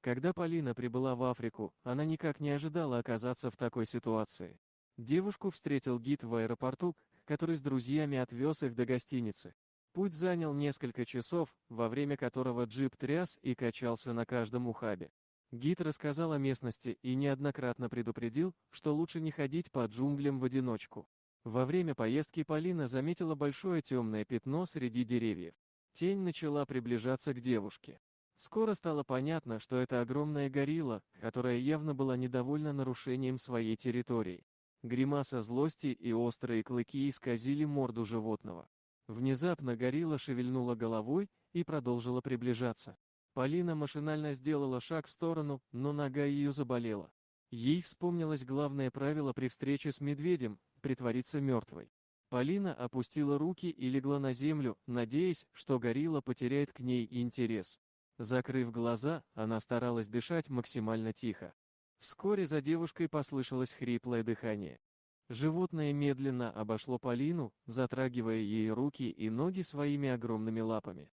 Когда Полина прибыла в Африку, она никак не ожидала оказаться в такой ситуации. Девушку встретил гид в аэропорту, который с друзьями отвез их до гостиницы. Путь занял несколько часов, во время которого джип тряс и качался на каждом ухабе. Гид рассказал о местности и неоднократно предупредил, что лучше не ходить по джунглям в одиночку. Во время поездки Полина заметила большое темное пятно среди деревьев. Тень начала приближаться к девушке. Скоро стало понятно, что это огромная горилла, которая явно была недовольна нарушением своей территории. Гримаса злости и острые клыки исказили морду животного. Внезапно горилла шевельнула головой и продолжила приближаться. Полина машинально сделала шаг в сторону, но нога ее заболела. Ей вспомнилось главное правило при встрече с медведем – притвориться мертвой. Полина опустила руки и легла на землю, надеясь, что горилла потеряет к ней интерес. Закрыв глаза, она старалась дышать максимально тихо. Вскоре за девушкой послышалось хриплое дыхание. Животное медленно обошло Полину, затрагивая ей руки и ноги своими огромными лапами.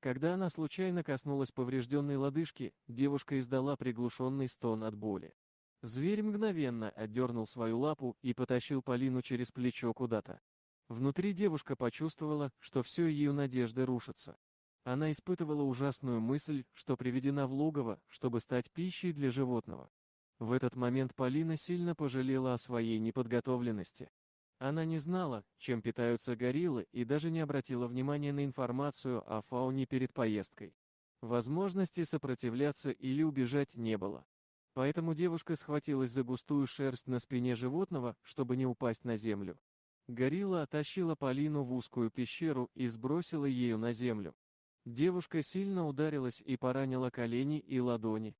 Когда она случайно коснулась поврежденной лодыжки, девушка издала приглушенный стон от боли. Зверь мгновенно отдернул свою лапу и потащил Полину через плечо куда-то. Внутри девушка почувствовала, что все ее надежды рушатся. Она испытывала ужасную мысль, что приведена в логово, чтобы стать пищей для животного. В этот момент Полина сильно пожалела о своей неподготовленности. Она не знала, чем питаются гориллы, и даже не обратила внимания на информацию о фауне перед поездкой. Возможности сопротивляться или убежать не было. Поэтому девушка схватилась за густую шерсть на спине животного, чтобы не упасть на землю. Горилла оттащила Полину в узкую пещеру и сбросила ее на землю. Девушка сильно ударилась и поранила колени и ладони.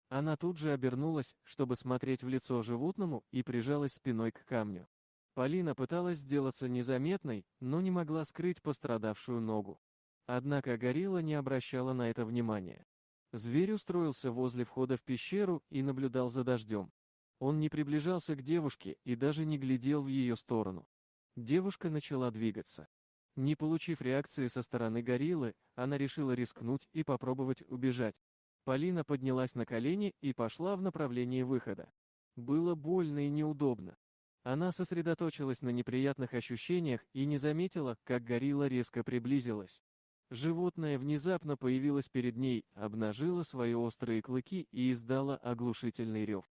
Она тут же обернулась, чтобы смотреть в лицо животному, и прижалась спиной к камню. Полина пыталась сделаться незаметной, но не могла скрыть пострадавшую ногу. Однако горилла не обращала на это внимания. Зверь устроился возле входа в пещеру и наблюдал за дождем. Он не приближался к девушке и даже не глядел в ее сторону. Девушка начала двигаться. Не получив реакции со стороны гориллы, она решила рискнуть и попробовать убежать. Полина поднялась на колени и пошла в направлении выхода. Было больно и неудобно. Она сосредоточилась на неприятных ощущениях и не заметила, как горилла резко приблизилась. Животное внезапно появилось перед ней, обнажило свои острые клыки и издало оглушительный рев.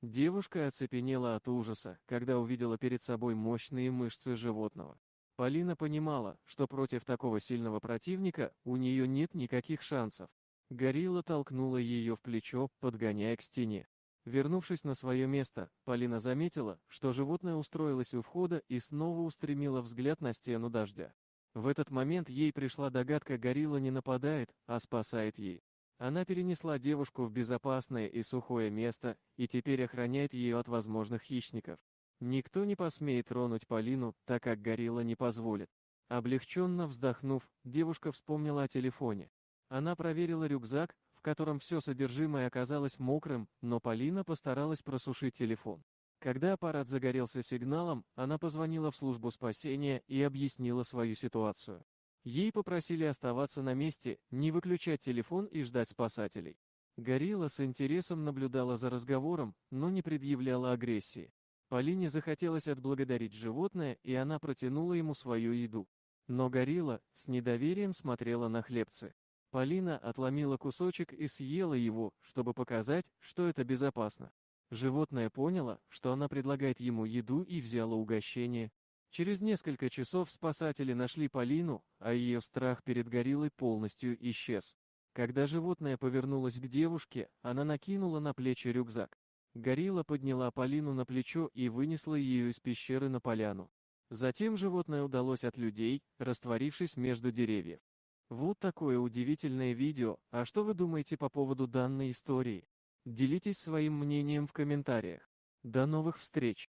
Девушка оцепенела от ужаса, когда увидела перед собой мощные мышцы животного. Полина понимала, что против такого сильного противника у нее нет никаких шансов. Горилла толкнула ее в плечо, подгоняя к стене. Вернувшись на свое место, Полина заметила, что животное устроилось у входа и снова устремило взгляд на стену дождя. В этот момент ей пришла догадка: горилла не нападает, а спасает ей. Она перенесла девушку в безопасное и сухое место и теперь охраняет ее от возможных хищников. Никто не посмеет тронуть Полину, так как горилла не позволит. Облегченно вздохнув, девушка вспомнила о телефоне. Она проверила рюкзак, в котором все содержимое оказалось мокрым, но Полина постаралась просушить телефон. Когда аппарат загорелся сигналом, она позвонила в службу спасения и объяснила свою ситуацию. Ей попросили оставаться на месте, не выключать телефон и ждать спасателей. Горилла с интересом наблюдала за разговором, но не предъявляла агрессии. Полине захотелось отблагодарить животное, и она протянула ему свою еду. Но горилла с недоверием смотрела на хлебцы. Полина отломила кусочек и съела его, чтобы показать, что это безопасно. Животное поняло, что она предлагает ему еду, и взяло угощение. Через несколько часов спасатели нашли Полину, а ее страх перед гориллой полностью исчез. Когда животное повернулось к девушке, она накинула на плечи рюкзак. Горилла подняла Полину на плечо и вынесла ее из пещеры на поляну. Затем животное удалось от людей, растворившись между деревьев. Вот такое удивительное видео. А что вы думаете по поводу данной истории? Делитесь своим мнением в комментариях. До новых встреч!